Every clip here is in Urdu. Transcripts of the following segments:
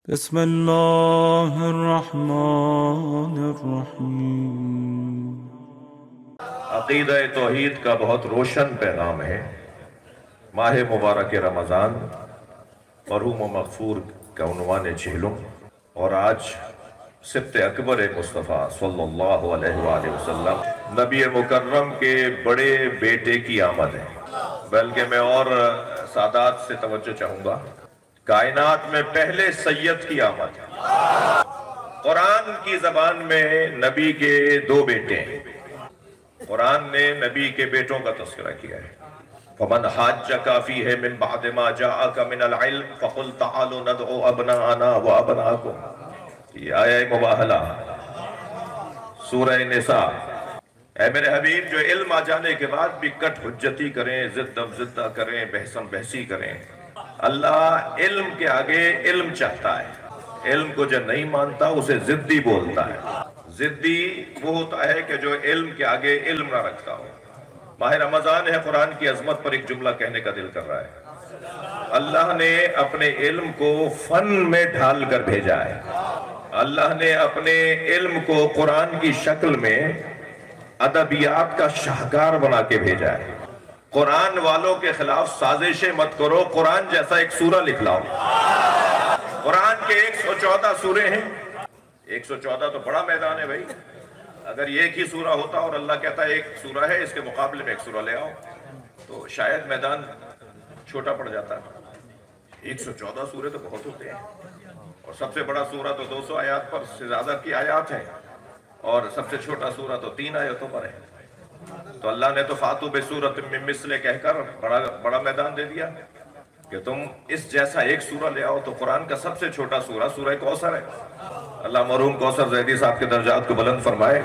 بسم اللہ الرحمن الرحیم۔ عقیدہ توحید کا بہت روشن پیغام ہے۔ ماہ مبارک رمضان مرحوم و مغفور کا عنوان چہلم، اور آج سبت اکبر مصطفیٰ صلی اللہ علیہ وآلہ وسلم نبی مکرم کے بڑے بیٹے کی آمد ہے۔ بلکہ میں اور سادات سے توجہ چاہوں گا، کائنات میں پہلے سید کی آمد ہے۔ قرآن کی زبان میں نبی کے دو بیٹے ہیں۔ قرآن نے نبی کے بیٹوں کا تذکرہ کیا ہے۔ فَمَنْ حَاجَّكَ فِيهِ مِنْ بَعْدِ مَا جَاءَكَ مِنَ الْعِلْمِ فَقُلْ تَعَالُوا نَدْعُوا أَبْنَاءَنَا وَأَبْنَاءَكُمْ۔ یہ آیہ مباہلہ سورہ نساء۔ اے میرے حبیب، جو علم آ جانے کے بعد بھی کٹ حجتی کریں، زدم زدہ کریں، بحثم بحثی کریں، اللہ علم کے آگے علم چاہتا ہے۔ علم کو جو نہیں مانتا اسے زدی بولتا ہے۔ زدی وہ ہوتا ہے کہ جو علم کے آگے علم نہ رکھتا ہو۔ ماہ رمضان ہے، قرآن کی عظمت پر ایک جملہ کہنے کا دل کر رہا ہے۔ اللہ نے اپنے علم کو فن میں ڈھال کر بھیجا ہے۔ اللہ نے اپنے علم کو قرآن کی شکل میں ادبیات کا شاہکار بنا کے بھیجا ہے۔ قرآن والوں کے خلاف سازشیں مت کرو، قرآن جیسا ایک سورہ لکھ لاؤ۔ قرآن کے 114 سورے ہیں۔ 114 تو بڑا میدان ہے بھائی۔ اگر یہ ایک ہی سورہ ہوتا اور اللہ کہتا ہے ایک سورہ ہے، اس کے مقابلے میں ایک سورہ لے آؤ، تو شاید میدان چھوٹا پڑ جاتا۔ 114 سورے تو بہت ہوتے ہیں، اور سب سے بڑا سورہ تو 200 آیات پر سے زیادہ کی آیات ہیں، اور سب سے چھوٹا سورہ تو 3 آیتوں پر ہے۔ تو اللہ نے تو فاتو بسورۃ من مثلہ کہہ کر بڑا میدان دے دیا کہ تم اس جیسا ایک سورہ لے آؤ۔ تو قرآن کا سب سے چھوٹا سورہ سورہ کوثر ہے۔ اللہ مرحوم کوثر زیدی صاحب کے درجات کو بلند فرمائے۔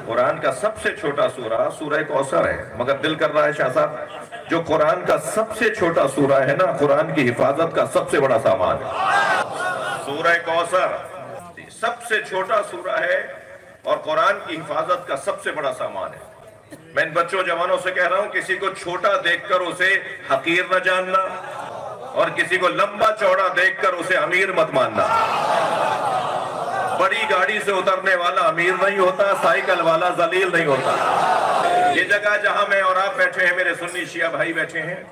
قرآن کا سب سے چھوٹا سورہ سورہ کوثر ہے، مگر دل کر رہا ہے شاہ صاحب، جو قرآن کا سب سے چھوٹا سورہ ہے نا، قرآن کی حفاظت کا سب سے بڑا سامان ہے۔ سورہ کوثر سب سے چھوٹا سورہ ہے اور قرآن کی حفاظت کا سب سے بڑا سامان ہے۔ میں ان بچوں جوانوں سے کہہ رہا ہوں، کسی کو چھوٹا دیکھ کر اسے حقیر نہ جاننا، اور کسی کو لمبا چوڑا دیکھ کر اسے امیر مت ماننا۔ بڑی گاڑی سے اترنے والا امیر نہیں ہوتا، سائیکل والا ذلیل نہیں ہوتا۔ یہ جگہ جہاں میں اور آپ بیٹھے ہیں، میرے سنی شیعہ بھائی بیٹھے ہیں،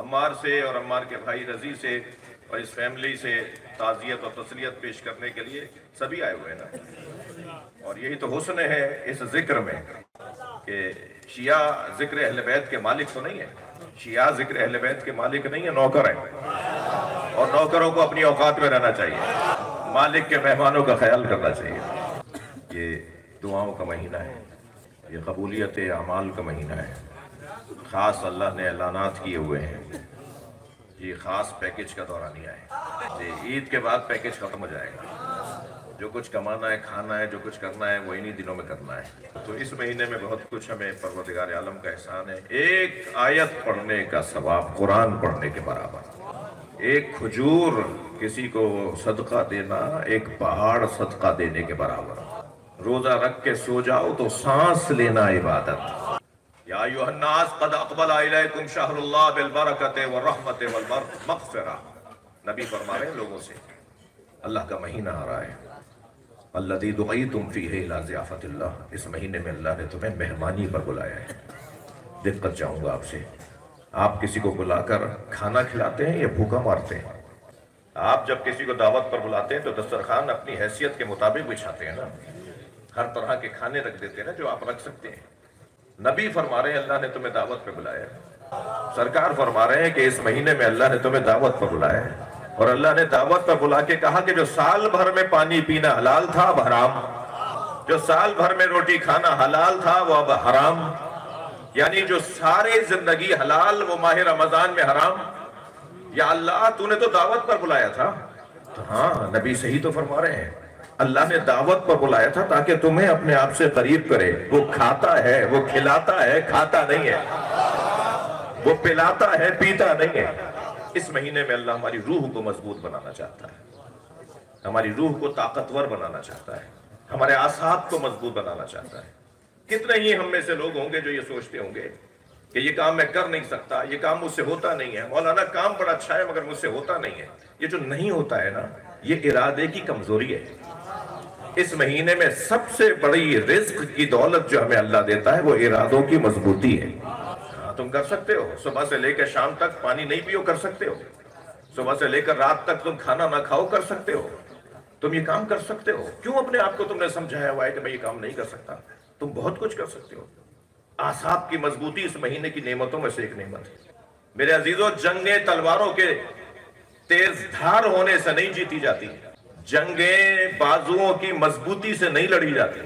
عمار سے اور عمار کے بھائی رضی سے اور اس فیملی سے تعزیت اور تسلیت پیش کرنے کے لیے سبھی آئے ہوئے ہیں نا۔ اور یہی تو حسن ہے اس ذکر میں کہ شیعہ ذکر اہل بیت کے مالک تو نہیں ہے۔ شیعہ ذکر اہل بیت کے مالک نہیں ہے، نوکر ہیں، اور نوکروں کو اپنی اوقات میں رہنا چاہیے، مالک کے مہمانوں کا خیال کرنا چاہیے۔ یہ دعاؤں کا مہینہ ہے، یہ قبولیت اعمال کا مہینہ ہے۔ خاص اللہ نے اعلانات کیے ہوئے ہیں۔ یہ خاص پیکج کا دورہ نہیں ہے۔ عید کے بعد پیکج ختم ہو جائے گا۔ جو کچھ کمانا ہے، کھانا ہے، جو کچھ کرنا ہے، وہ انہی دنوں میں کرنا ہے۔ تو اس مہینے میں بہت کچھ ہمیں پروردگار عالم کا احسان ہے۔ ایک آیت پڑھنے کا ثواب قرآن پڑھنے کے برابر۔ ایک کھجور کسی کو صدقہ دینا ایک پہاڑ صدقہ دینے کے برابر۔ روزہ رکھ کے سو جاؤ تو سانس لینا عبادت۔ یا ایھا الناس قد اقبل الیکم شہر اللہ بالبرکۃ والرحمۃ والمغفرہ۔ نبی فرما رہے ہیں لوگوں سے، اللہ کا مہینہ آ رہا ہے، الذی دعیتم فیہ الی ضیافۃ اللہ۔ اس مہینے میں اللہ نے تمہیں مہمانی پر بلایا ہے۔ دقت چاہوں گا آپ سے، آپ کسی کو بلا کر کھانا کھلاتے ہیں یا بھوکا مارتے ہیں؟ آپ جب کسی کو دعوت پر بلاتے ہیں تو دسترخوان اپنی حیثیت کے مطابق بچھاتے ہیں نا، ہر طرح کے کھانے رکھ دیتے ہیں نا جو آپ رکھ سکتے ہیں۔ نبی فرما رہے ہیں اللہ نے تمہیں دعوت پر بلایا ہے۔ سرکار فرما رہے ہیں کہ اس مہینے میں اللہ نے تمہیں دعوت پر بلایا ہے، اور اللہ نے دعوت پر بلا کے کہا کہ جو سال بھر میں پانی پینا حلال تھا اب حرام، جو سال بھر میں روٹی کھانا حلال تھا وہ اب حرام، یعنی جو ساری زندگی حلال وہ ماہ رمضان میں حرام۔ یا اللہ تو نے تو دعوت پر بلایا تھا۔ تو ہاں، نبی صحیح تو فرما رہے ہیں، اللہ نے دعوت پر بلایا تھا تاکہ تمہیں اپنے آپ سے قریب کرے۔ وہ کھاتا ہے، وہ کھلاتا ہے، کھاتا نہیں ہے، وہ پلاتا ہے، پیتا نہیں ہے۔ اس مہینے میں اللہ ہماری روح کو مضبوط بنانا چاہتا ہے، ہماری روح کو طاقتور بنانا چاہتا ہے، ہمارے اعصاب کو مضبوط بنانا چاہتا ہے۔ کتنے ہی ہم میں سے لوگ ہوں گے جو یہ سوچتے ہوں گے کہ یہ کام میں کر نہیں سکتا، یہ کام مجھ سے ہوتا نہیں ہے، مولانا کام بڑا اچھا ہے مگر مجھ سے ہوتا نہیں ہے۔ یہ جو نہیں ہوتا ہے نا، یہ ارادے کی کمزوری ہے۔ اس مہینے میں سب سے بڑی رزق کی دولت جو ہمیں اللہ دیتا ہے وہ ارادوں کی مضبوطی ہے۔ تم کر سکتے ہو صبح سے لے کر شام تک پانی نہیں پیو، کر سکتے ہو۔ صبح سے لے کر رات تک تم کھانا نہ کھاؤ، کر سکتے ہو۔ تم یہ کام کر سکتے ہو۔ کیوں اپنے آپ کو تم نے سمجھایا ہوا ہے کہ میں یہ کام نہیں کر سکتا؟ تم بہت کچھ کر سکتے ہو۔ اعصاب کی مضبوطی اس مہینے کی نعمتوں میں سے ایک نعمت ہے۔ میرے عزیزوں، جنگیں تلواروں کے تیز دھار ہونے سے نہیں جیتی جاتی، جنگیں بازوؤں کی مضبوطی سے نہیں لڑی جاتی،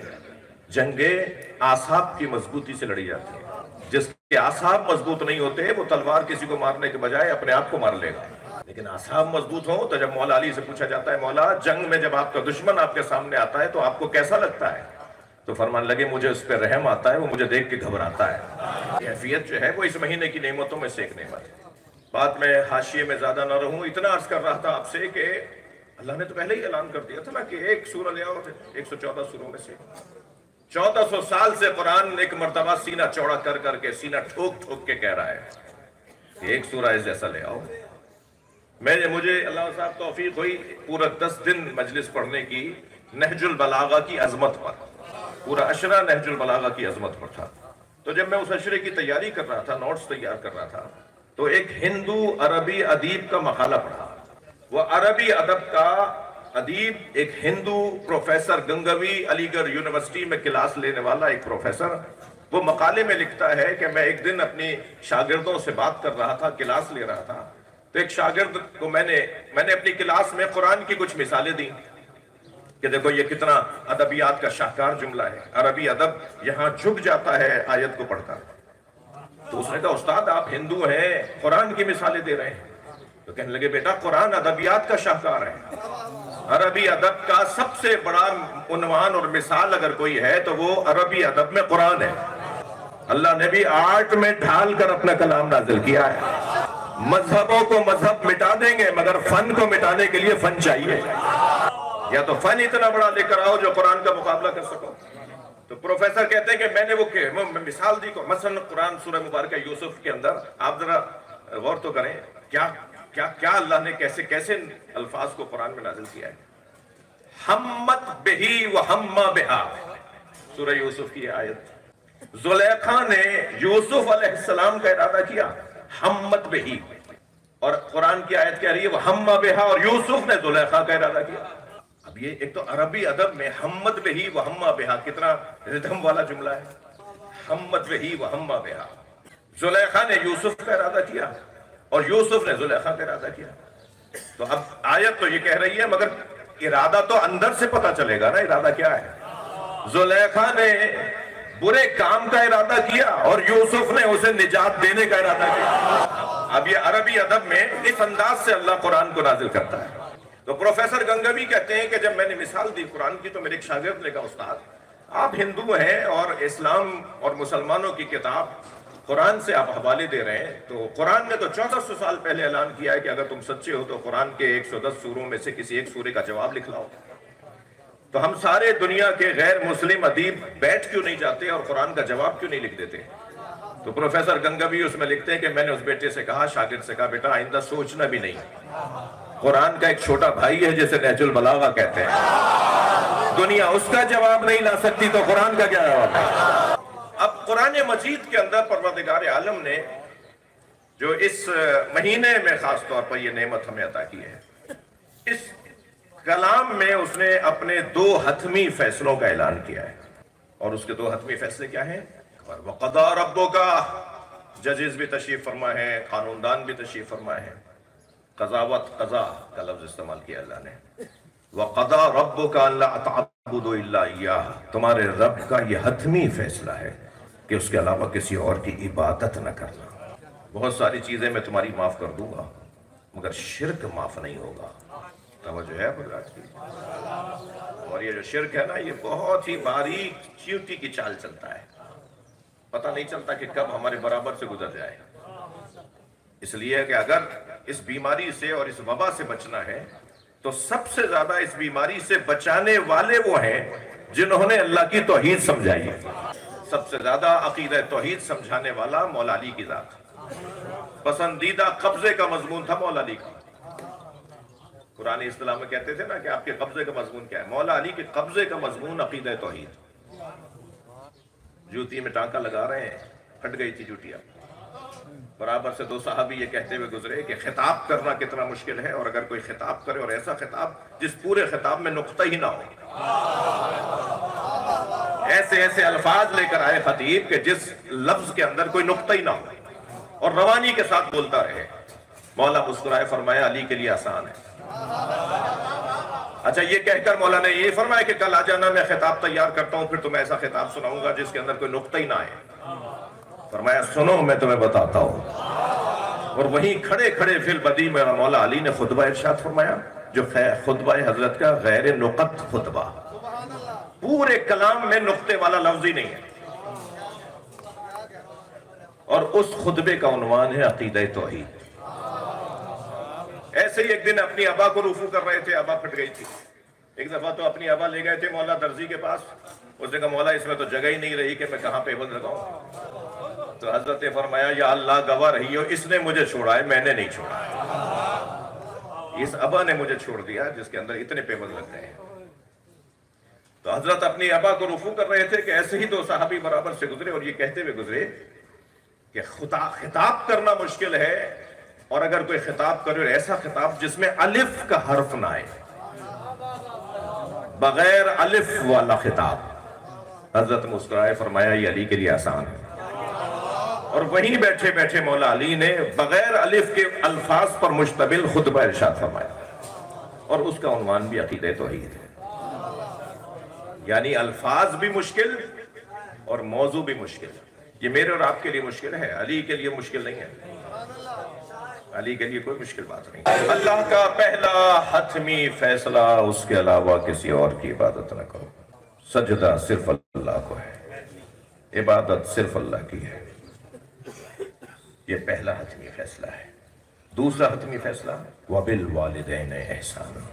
جنگیں اعصاب کی مضبوطی سے لڑی جاتی ہیں۔ جس کے اعصاب مضبوط نہیں ہوتے وہ تلوار کسی کو مارنے کے بجائے اپنے آپ کو مار لے گا، لیکن اعصاب مضبوط ہوں تو جب مولا علی سے پوچھا جاتا ہے مولا جنگ میں جب آپ کا دشمن آپ کے سامنے آتا ہے تو آپ کو کیسا لگتا ہے؟ تو فرمان لگے مجھے اس پہ رحم آتا ہے، وہ مجھے دیکھ کے گھبراتا ہے۔ کیفیت جو ہے وہ اس مہینے کی نعمتوں میں سے ایک نعمت ہے۔ بات میں حاشیے میں زیادہ نہ رہوں، اتنا عرض کر رہا تھا آپ سے کہ اللہ نے تو پہلے ہی اعلان کر دیا تھا نا کہ ایک سورہ لے آؤ، 114 سوروں میں سے 1400 سال سے قرآن ایک مرتبہ سینہ چوڑا کر کر کے سینہ ٹھوک ٹھوک کے کہہ رہا ہے کہ ایک سورہ اس جیسا لے آؤ۔ مجھے اللہ صاحب توفیق ہوئی پورا 10 دن مجلس پڑھنے کی نہج البلاغہ کی عظمت پر، پورا عشرہ نہج البلاغہ کی عظمت پر تھا۔ تو جب میں اس عشرے کی تیاری کر رہا تھا، نوٹس تیار کر رہا تھا، تو ایک ہندو عربی ادیب کا مقالہ پڑھا۔ وہ عربی ادب کا ادیب ایک ہندو پروفیسر، گنگوی علی گڑھ یونیورسٹی میں کلاس لینے والا ایک پروفیسر، وہ مقالے میں لکھتا ہے کہ میں ایک دن اپنی شاگردوں سے بات کر رہا تھا، کلاس لے رہا تھا، تو ایک شاگرد کو میں نے اپنی کلاس میں قرآن کی کچھ مثالیں دیں کہ دیکھو یہ کتنا ادبیات کا شاہکار جملہ ہے، عربی ادب یہاں جھک جاتا ہے آیت کو پڑھ کر۔ تو اس نے کہا استاد آپ ہندو ہیں، قرآن کی مثالیں دے رہے ہیں؟ تو کہنے لگے بیٹا قرآن ادبیات کا شاہکار ہے، عربی ادب کا سب سے بڑا عنوان اور مثال اگر کوئی ہے تو وہ عربی ادب میں قرآن ہے۔ اللہ نے بھی آرٹ میں ڈھال کر اپنا کلام نازل کیا ہے۔ مذہبوں کو مذہب مٹا دیں گے مگر فن کو مٹانے کے لیے فن چاہیے، یا تو فن اتنا بڑا لے کر آؤ جو قرآن کا مقابلہ کر سکو۔ تو پروفیسر کہتے ہیں کہ میں نے مثال دی کو، مثلا قرآن سورہ مبارکہ یوسف کے اندر آپ ذرا غور تو کریں کیا اللہ نے کیسے کیسے الفاظ کو قرآن میں نازل کیا ہے۔ ہمت بہی و ہما بہا، سورہ یوسف کی آیت۔ زلیخا نے یوسف علیہ السلام کا ارادہ کیا، ہمت بہی، اور قرآن کی آیت کہہ رہی ہے وہ ہما بہا، اور یوسف نے زلیخا کا ارادہ کیا۔ اب یہ ایک تو عربی ادب میں ہمت بہی و ہما بہا کتنا ردھم والا جملہ ہے، ہمت بہی و ہما بہا۔ زلیخا نے یوسف کا ارادہ کیا اور یوسف نے زلیخا کا ارادہ کیا۔ تو اب آیت تو یہ کہہ رہی ہے مگر ارادہ تو اندر سے پتہ چلے گا نا ارادہ کیا ہے۔ زلیخا نے برے کام کا ارادہ کیا اور یوسف نے اسے نجات دینے کا ارادہ کیا۔ اب یہ عربی ادب میں اس انداز سے اللہ قرآن کو نازل کرتا ہے۔ تو پروفیسر گنگوی کہتے ہیں کہ جب میں نے مثال دی قرآن کی تو میرے ایک شاگرد نے کہا استاد آپ ہندو ہیں اور اسلام اور مسلمانوں کی کتاب قرآن سے آپ حوالے دے رہے ہیں، تو قرآن نے تو 1400 سال پہلے اعلان کیا ہے کہ اگر تم سچے ہو تو قرآن کے 110 سوروں میں سے کسی ایک سورے کا جواب لکھ لاؤ۔ تو ہم سارے دنیا کے غیر مسلم ادیب بیٹھ کیوں نہیں جاتے اور قرآن کا جواب کیوں نہیں لکھ دیتے؟ تو پروفیسر گنگوی اس میں لکھتے ہیں کہ میں نے اس بیٹے سے کہا، شاگرد سے کہا بیٹا آئندہ سوچنا بھی نہیں، قرآن کا ایک چھوٹا بھائی ہے جسے نہج البلاغہ کہتے ہیں، دنیا اس کا جواب نہیں لا سکتی تو قرآن کا کیا جواب ہے؟ اب قرآن مجید کے اندر پروردگار عالم نے جو اس مہینے میں خاص طور پر یہ نعمت ہمیں عطا کی ہے، اس کلام میں اس نے اپنے 2 حتمی فیصلوں کا اعلان کیا ہے، اور اس کے 2 حتمی فیصلے کیا ہیں؟ وَقَضَى رَبُّكَ، ججز بھی تشریف فرما ہے، قانون دان بھی تشریف فرما ہے، قضاوت قضا کا لفظ استعمال کیا اللہ نے۔ وَقَضَى رَبُّكَ أَلَّا تَعْبُدُوا إِلَّا إِيَّاهُ، تمہارے رب کا یہ حتمی فیصلہ ہے کہ اس کے علاوہ کسی اور کی عبادت نہ کرنا۔ بہت ساری چیزیں میں تمہاری معاف کر دوں گا مگر شرک معاف نہیں ہوگا۔ توجہ ہے برداشت کی؟ اور یہ جو شرک ہے نا یہ بہت ہی باریک چیوٹی کی چال چلتا ہے، پتہ نہیں چلتا کہ کب ہمارے برابر سے گزر جائے۔ اس لیے کہ اگر اس بیماری سے اور اس وبا سے بچنا ہے تو سب سے زیادہ اس بیماری سے بچانے والے وہ ہیں جنہوں نے اللہ کی توحید سمجھائی ہے۔ سب سے زیادہ عقیدہ توحید سمجھانے والا مولا علی کی ذات، پسندیدہ قبضے کا مضمون تھا مولا علی کا۔ پرانی اصطلاح میں کہتے تھے نا کہ آپ کے قبضے کا مضمون کیا ہے. مولا علی کے قبضے کا مضمون عقیدہ توحید. جوتی میں ٹانکا لگا رہے ہیں, پھٹ گئی تھی جوتیاں. برابر سے دو صحابی یہ کہتے ہوئے گزرے کہ خطاب کرنا کتنا مشکل ہے, اور اگر کوئی خطاب کرے اور ایسا خطاب جس پورے خطاب میں نقطہ ہی نہ ہو. ایسے ایسے الفاظ لے کر آئے خطیب کہ جس لفظ کے اندر کوئی نقطہ ہی نہ ہو اور روانی کے ساتھ بولتا رہے. مولا مسکرائے, فرمایا علی کے لیے آسان ہے. اچھا یہ کہہ کر مولا نے یہ فرمایا کہ کل آ جانا, میں خطاب تیار کرتا ہوں, پھر تمہیں ایسا خطاب سناؤں گا جس کے اندر کوئی نقطہ ہی نہ آئے. فرمایا سنو میں تمہیں بتاتا ہوں. اور وہیں کھڑے کھڑے فی البدیع میں مولا علی نے خطبہ ارشاد فرمایا, جو خطبہ حضرت کا غیر نقط خطبہ, پورے کلام میں نقطے والا لفظ ہی نہیں ہے. اور اس خطبے کا عنوان ہے عقیدہ توحید. ایسے ہی ایک دن اپنی ابا کو رفو کر رہے تھے, ابا پھٹ گئی تھی. ایک دفعہ تو اپنی ابا لے گئے تھے مولا درزی کے پاس. اس نے کہا مولا اس میں تو جگہ ہی نہیں رہی کہ میں کہاں پہ بند لگاؤں. تو حضرت نے فرمایا یا اللہ گواہ رہی ہو, اس نے مجھے چھوڑا ہے, میں نے نہیں چھوڑا ہے. اس ابا نے مجھے چھوڑ دیا جس کے اندر اتنے پیبند لگ گئے ہیں. تو حضرت اپنی ابا کو رفو کر رہے تھے کہ ایسے ہی دو صحابی برابر سے گزرے اور یہ کہتے ہوئے گزرے کہ خطاب کرنا مشکل ہے, اور اگر کوئی خطاب کرے ایسا خطاب جس میں الف کا حرف نہ آئے, بغیر الف والا خطاب. حضرت مسکرائے, فرمایا یہ علی کے لیے آسان ہے. اور وہیں بیٹھے بیٹھے مولا علی نے بغیر الف کے الفاظ پر مشتمل خطبہ ارشاد فرمایا, اور اس کا عنوان بھی عقیدہ توحید ہے. یعنی الفاظ بھی مشکل اور موضوع بھی مشکل. یہ میرے اور آپ کے لیے مشکل ہے, علی کے لیے مشکل نہیں ہے. علی کے لیے کوئی مشکل بات نہیں. اللہ کا پہلا حتمی فیصلہ, اس کے علاوہ کسی اور کی عبادت نہ کرو. سجدہ صرف اللہ کو ہے, عبادت صرف اللہ کی ہے. یہ پہلا حتمی فیصلہ ہے. دوسرا حتمی فیصلہ وَبِالْوَالِدَيْنِ إِحْسَانًا,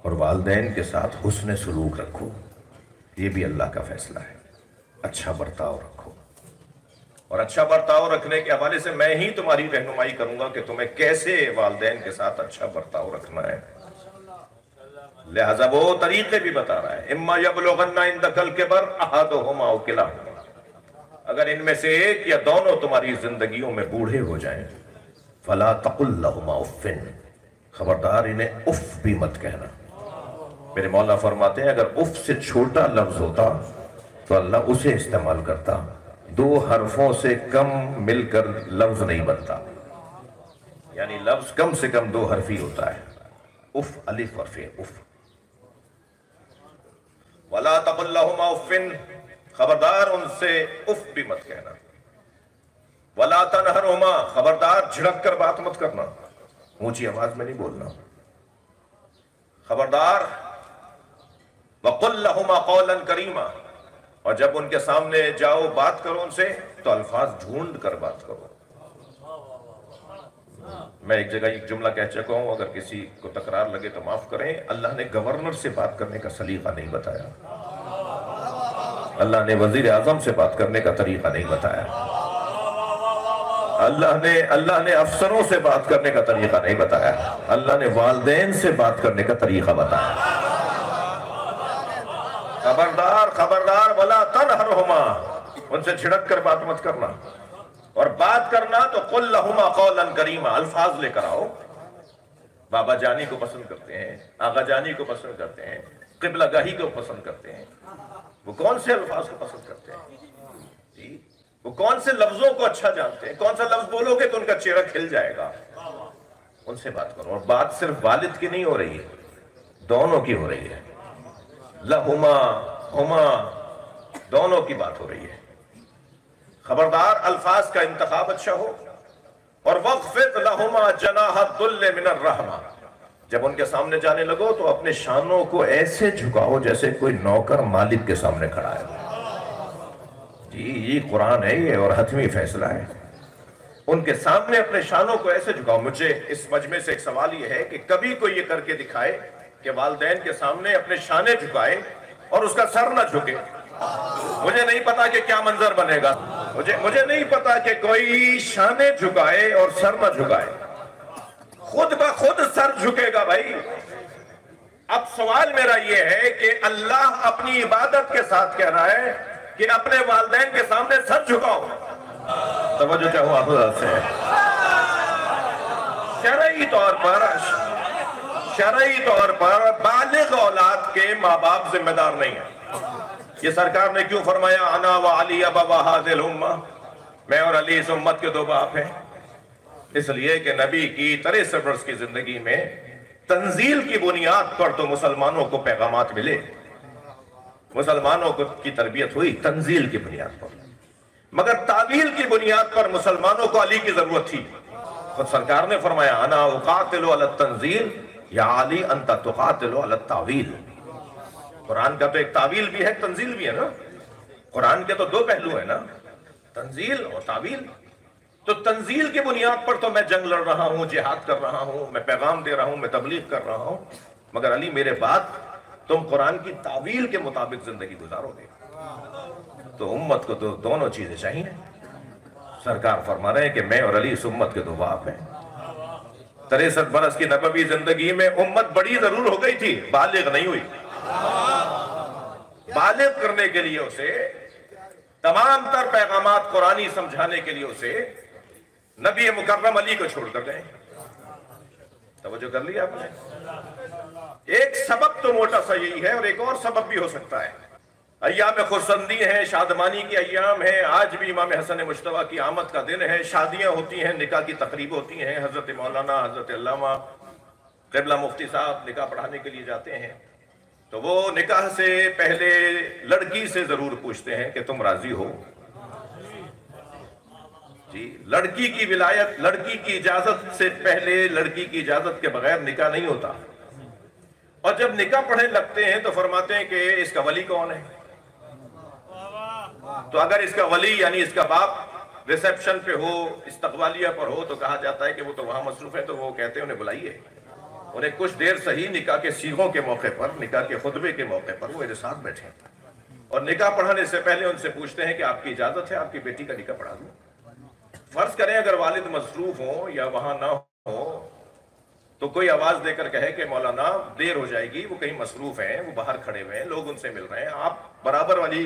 اور والدین کے ساتھ حسن سلوک رکھو. یہ بھی اللہ کا فیصلہ ہے. اچھا برتاؤ رکھو, اور اچھا برتاؤ رکھنے کے حوالے سے میں ہی تمہاری رہنمائی کروں گا کہ تمہیں کیسے والدین کے ساتھ اچھا برتاؤ رکھنا ہے. لہذا وہ طریقے بھی بتا رہا ہے. اما یبلغن عندک الکبر احدہما او کلاہما, اگر ان میں سے ایک یا دونوں تمہاری زندگیوں میں بوڑھے ہو جائیں, فلا تقل لہما اف, خبردار انہیں اف بھی مت کہنا. میرے مولا فرماتے ہیں اگر اف سے چھوٹا لفظ ہوتا تو اللہ اسے استعمال کرتا. دو حرفوں سے کم مل کر لفظ نہیں بنتا, یعنی لفظ کم سے کم دو حرفی ہوتا ہے. اف الف حرف اف. وَلَا تَقُلْ لَهُمَا اُفٍّ, خبردار ان سے اف بھی مت کہنا. وَلَا تَنْهَرْهُمَا, خبردار جھڑک کر بات مت کرنا, اونچی آواز میں نہیں بولنا. خبردار وَقُلْ لَهُمَا قَوْلًا كَرِيمًا, اور جب ان کے سامنے جاؤ بات کرو ان سے تو الفاظ ڈھونڈ کر بات کرو. میں ایک جگہ ایک جملہ کہہ چکا ہوں, اگر کسی کو تکرار لگے تو معاف کریں. اللہ نے گورنر سے بات کرنے کا سلیقہ نہیں بتایا, اللہ نے وزیر اعظم سے بات کرنے کا طریقہ نہیں بتایا, اللہ نے افسروں سے بات کرنے کا طریقہ نہیں بتایا, اللہ نے والدین سے بات کرنے کا طریقہ بتایا. خبردار خبردار ولا تنہرہما, ان سے جھڑک کر بات مت کرنا, اور بات کرنا تو قل لہما قولا کریما, الفاظ لے کر آؤ. بابا جانی کو پسند کرتے ہیں, آقا جانی کو پسند کرتے ہیں, قبلہ گاہی کو پسند کرتے ہیں. وہ کون سے الفاظ کو پسند کرتے ہیں؟ وہ کون سے لفظوں کو اچھا جانتے ہیں؟ کون سا لفظ بولو گے تو ان کا چہرہ کھل جائے گا. ان سے بات کرو. اور بات صرف والد کی نہیں ہو رہی ہے, دونوں کی ہو رہی ہے. لہما ہما, دونوں کی بات ہو رہی ہے. خبردار الفاظ کا انتخاب اچھا ہو. اور وَخْفِضْ لَهُمَا جَنَاحَ الذُّلِّ مِنَ الرَّحْمَةِ, جب ان کے سامنے جانے لگو تو اپنے شانوں کو ایسے جھکاؤ جیسے کوئی نوکر مالک کے سامنے کھڑا ہے. جی یہ قرآن ہے یہ, اور حتمی فیصلہ ہے. ان کے سامنے اپنے شانوں کو ایسے جھکاؤ. مجھے اس مجمع سے ایک سوال یہ ہے کہ کبھی کوئی یہ کر کے دکھائے کہ والدین کے سامنے اپنے شانے جھکائے اور اس کا سر نہ جھکے. مجھے نہیں پتا کہ کیا منظر بنے گا, مجھے نہیں پتا کہ کوئی شانے جھکائے اور سر نہ جھکائے. خود بخود سر جھکے گا بھائی۔ اب سوال میرا یہ ہے کہ اللہ اپنی عبادت کے ساتھ کہہ رہا ہے کہ اپنے والدین کے سامنے سر جھکاؤ۔ توجہ چاہوں آپ حضرات سے، شرعی طور پر بالغ اولاد کے ماں باپ ذمہ دار نہیں ہیں۔ یہ سرکار نے کیوں فرمایا انا و علی ابوا ھذہ الامہ، میں اور علی اس امت کے دو باپ ہیں؟ اس لیے کہ نبی کی 63 برس کی زندگی میں تنزیل کی بنیاد پر تو مسلمانوں کو پیغامات ملے، مسلمانوں کی تربیت ہوئی تنزیل کی بنیاد پر، مگر تعویل کی بنیاد پر مسلمانوں کو علی کی ضرورت تھی۔ خود سرکار نے فرمایا انا اقاتل علی التنزیل یا علی انت تقاتل علی التعویل۔ قرآن کا تو ایک تعویل بھی ہے، تنزیل بھی ہے نا، قرآن کے تو دو پہلو ہیں نا، تنزیل اور تعویل۔ تو تنزیل کی بنیاد پر تو میں جنگ لڑ رہا ہوں، جہاد کر رہا ہوں، میں پیغام دے رہا ہوں، میں تبلیغ کر رہا ہوں، مگر علی میرے بعد تم قرآن کی تعویل کے مطابق زندگی گزارو گے۔ تو امت کو تو دونوں چیزیں چاہیے۔ سرکار فرما رہے ہیں کہ میں اور علی اس امت کے دو باپ ہیں۔ 63 برس کی نبوی زندگی میں امت بڑی ضرور ہو گئی تھی، بالغ نہیں ہوئی۔ بالغ کرنے کے لیے اسے تمام تر پیغامات قرآنی سمجھانے کے لیے اسے نبی مکرم علی کو چھوڑ کر گئے۔ توجہ کر لیا آپ نے؟ ایک سبب تو موٹا سا یہی ہے، اور ایک اور سبب بھی ہو سکتا ہے۔ ایام خرسندی ہیں، شادمانی کی ایام ہیں، آج بھی امام حسن مجتبیٰ کی آمد کا دن ہے، شادیاں ہوتی ہیں، نکاح کی تقریب ہوتی ہیں، حضرت مولانا، حضرت علامہ قبلہ مفتی صاحب نکاح پڑھانے کے لیے جاتے ہیں، تو وہ نکاح سے پہلے لڑکی سے ضرور پوچھتے ہیں کہ تم راضی ہو؟ جی، لڑکی کی ولایت، لڑکی کی اجازت سے پہلے، لڑکی کی اجازت کے بغیر نکاح نہیں ہوتا۔ اور جب نکاح پڑھنے لگتے ہیں تو فرماتے ہیں کہ اس کا ولی کون ہے؟ تو اگر اس کا ولی یعنی اس کا باپ ریسیپشن پہ ہو، استقبالیہ پر ہو، تو کہا جاتا ہے کہ وہ تو وہاں مصروف ہے، تو وہ کہتے ہیں انہیں بلائیے، انہیں کچھ دیر صحیح نکاح کے سیغوں کے موقع پر، نکاح کے خطبے کے موقع پر وہ میرے ساتھ بیٹھے، اور نکاح پڑھانے سے پہلے ان سے پوچھتے ہیں کہ آپ کی اجازت ہے آپ کی بیٹی کا نکاح پڑھا دوں؟ فرض کریں اگر والد مصروف ہوں یا وہاں نہ ہو تو کوئی آواز دے کر کہے کہ مولانا دیر ہو جائے گی، وہ کہیں مصروف ہیں، وہ باہر کھڑے ہوئے ہیں، لوگ ان سے مل رہے ہیں، آپ برابر والی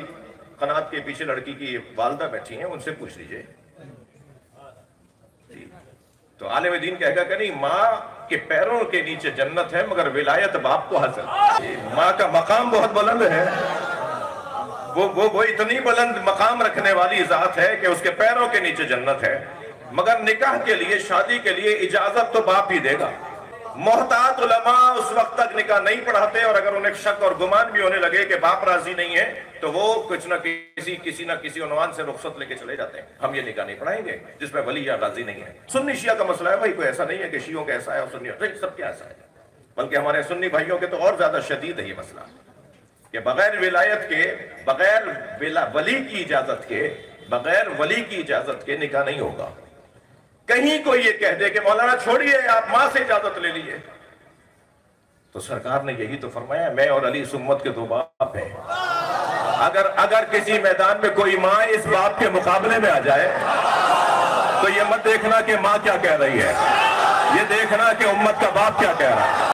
قنات کے پیچھے لڑکی کی والدہ بیٹھی ہیں، ان سے پوچھ لیجئے۔ تو عالم دین کہے گا کہ نہیں، ماں کے پیروں کے نیچے جنت ہے مگر ولایت باپ کو حاصل۔ ماں کا مقام بہت بلند ہے، وہ اتنی بلند مقام رکھنے والی ذات ہے کہ اس کے پیروں کے نیچے جنت ہے، مگر نکاح کے لیے، شادی کے لیے اجازت تو باپ ہی دے گا۔ محتاط علماء اس وقت تک نکاح نہیں پڑھاتے، اور اگر انہیں شک اور گمان بھی ہونے لگے کہ باپ راضی نہیں ہے تو وہ کچھ نہ کسی عنوان سے رخصت لے کے چلے جاتے ہیں، ہم یہ نکاح نہیں پڑھائیں گے جس میں ولی یا غازی نہیں ہے۔ سنی شیعہ کا مسئلہ ہے بھائی، کوئی ایسا نہیں ہے کہ شیعوں کا ایسا ہے اور سنی سب کے ایسا ہے، بلکہ ہمارے سنی بھائیوں کے تو اور زیادہ شدید ہے یہ مسئلہ کہ بغیر ولایت کے، بغیر ولی کی اجازت کے، بغیر ولی کی اجازت کے نکاح نہیں ہوگا۔ کہیں کوئی یہ کہہ دے کہ مولانا چھوڑیے آپ ماں سے اجازت لے لیجئے، تو سرکار نے یہی تو فرمایا میں اور علی اس امت کے دو باپ ہیں۔ اگر کسی میدان میں کوئی ماں اس باپ کے مقابلے میں آ جائے تو یہ مت دیکھنا کہ ماں کیا کہہ رہی ہے، یہ دیکھنا کہ امت کا باپ کیا کہہ رہا ہے۔